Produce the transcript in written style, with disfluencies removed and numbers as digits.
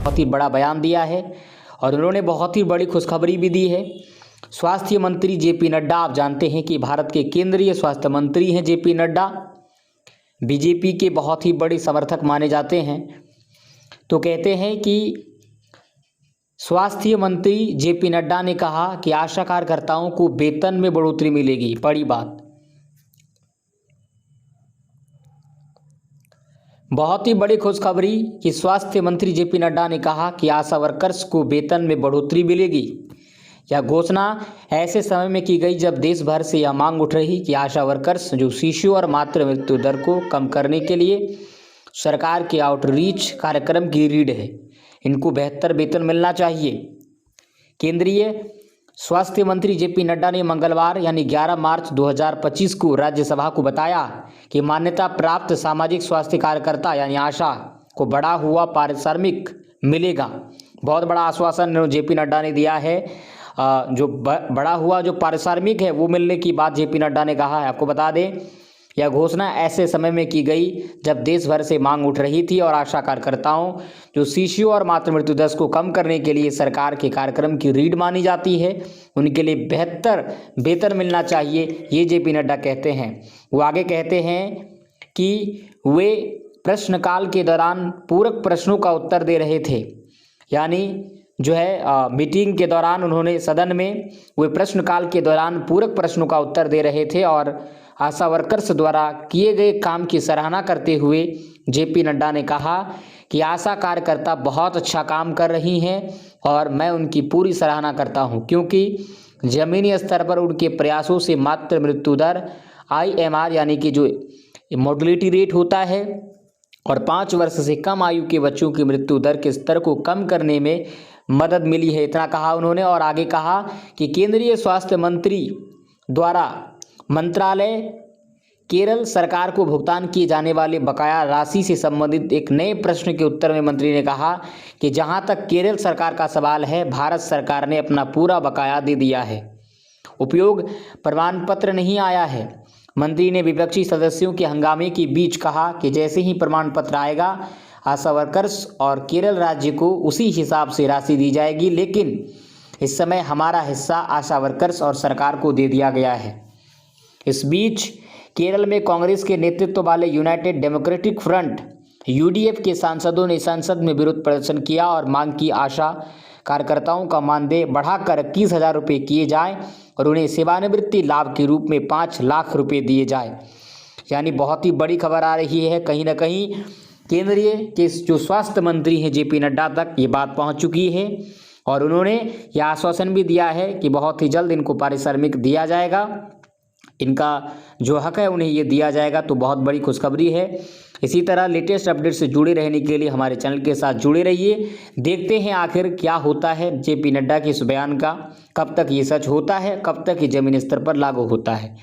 बहुत ही बड़ा बयान दिया है और उन्होंने बहुत ही बड़ी खुशखबरी भी दी है। स्वास्थ्य मंत्री जेपी नड्डा, आप जानते हैं कि भारत के केंद्रीय स्वास्थ्य मंत्री हैं जेपी नड्डा, बीजेपी के बहुत ही बड़े समर्थक माने जाते हैं। तो कहते हैं कि स्वास्थ्य मंत्री जेपी नड्डा ने कहा कि आशा कार्यकर्ताओं को वेतन में बढ़ोतरी मिलेगी। बड़ी बात, बहुत ही बड़ी खुशखबरी कि स्वास्थ्य मंत्री जेपी नड्डा ने कहा कि आशा वर्कर्स को वेतन में बढ़ोतरी मिलेगी। यह घोषणा ऐसे समय में की गई जब देश भर से यह मांग उठ रही कि आशा वर्कर्स जो शिशु और मातृ मृत्यु दर को कम करने के लिए सरकार के आउटरीच कार्यक्रम की रीढ़ है, इनको बेहतर वेतन मिलना चाहिए। केंद्रीय स्वास्थ्य मंत्री जेपी नड्डा ने मंगलवार यानी 11 मार्च 2025 को राज्यसभा को बताया कि मान्यता प्राप्त सामाजिक स्वास्थ्य कार्यकर्ता यानी आशा को बढ़ा हुआ पारिश्रमिक मिलेगा। बहुत बड़ा आश्वासन जेपी नड्डा ने दिया है। जो बढ़ा हुआ जो पारिश्रमिक है वो मिलने की बात जेपी नड्डा ने कहा है। आपको बता दें, यह घोषणा ऐसे समय में की गई जब देश भर से मांग उठ रही थी और आशा कार्यकर्ताओं जो शिशु और मातृ मृत्यु दर को कम करने के लिए सरकार के कार्यक्रम की रीढ़ मानी जाती है, उनके लिए बेहतर वेतन मिलना चाहिए, ये जेपी नड्डा कहते हैं। वो आगे कहते हैं कि वे प्रश्नकाल के दौरान पूरक प्रश्नों का उत्तर दे रहे थे, यानी जो है मीटिंग के दौरान उन्होंने सदन में वे प्रश्नकाल के दौरान पूरक प्रश्नों का उत्तर दे रहे थे और आशा वर्कर्स द्वारा किए गए काम की सराहना करते हुए जेपी नड्डा ने कहा कि आशा कार्यकर्ता बहुत अच्छा काम कर रही हैं और मैं उनकी पूरी सराहना करता हूं, क्योंकि ज़मीनी स्तर पर उनके प्रयासों से मातृ मृत्यु दर IMR यानी कि जो मोर्टेलिटी रेट होता है और 5 वर्ष से कम आयु के बच्चों की मृत्यु दर के स्तर को कम करने में मदद मिली है, इतना कहा उन्होंने। और आगे कहा कि केंद्रीय स्वास्थ्य मंत्री द्वारा मंत्रालय केरल सरकार को भुगतान किए जाने वाले बकाया राशि से संबंधित एक नए प्रश्न के उत्तर में मंत्री ने कहा कि जहां तक केरल सरकार का सवाल है, भारत सरकार ने अपना पूरा बकाया दे दिया है, उपयोग प्रमाण पत्र नहीं आया है। मंत्री ने विपक्षी सदस्यों के हंगामे के बीच कहा कि जैसे ही प्रमाण पत्र आएगा आशा वर्कर्स और केरल राज्य को उसी हिसाब से राशि दी जाएगी, लेकिन इस समय हमारा हिस्सा आशा वर्कर्स और सरकार को दे दिया गया है। इस बीच केरल में कांग्रेस के नेतृत्व वाले यूनाइटेड डेमोक्रेटिक फ्रंट UDF के सांसदों ने संसद में विरोध प्रदर्शन किया और मांग की आशा कार्यकर्ताओं का मानदेय बढ़ाकर 21,000 रुपये किए जाए और उन्हें सेवानिवृत्ति लाभ के रूप में 5 लाख रुपये दिए जाए। यानी बहुत ही बड़ी खबर आ रही है, कहीं ना कहीं केंद्रीय के जो स्वास्थ्य मंत्री हैं जेपी नड्डा तक ये बात पहुंच चुकी है और उन्होंने यह आश्वासन भी दिया है कि बहुत ही जल्द इनको पारिश्रमिक दिया जाएगा, इनका जो हक है उन्हें ये दिया जाएगा। तो बहुत बड़ी खुशखबरी है। इसी तरह लेटेस्ट अपडेट से जुड़े रहने के लिए हमारे चैनल के साथ जुड़े रहिए। देखते हैं आखिर क्या होता है जेपी नड्डा के इस बयान का, कब तक ये सच होता है, कब तक ये जमीनी स्तर पर लागू होता है।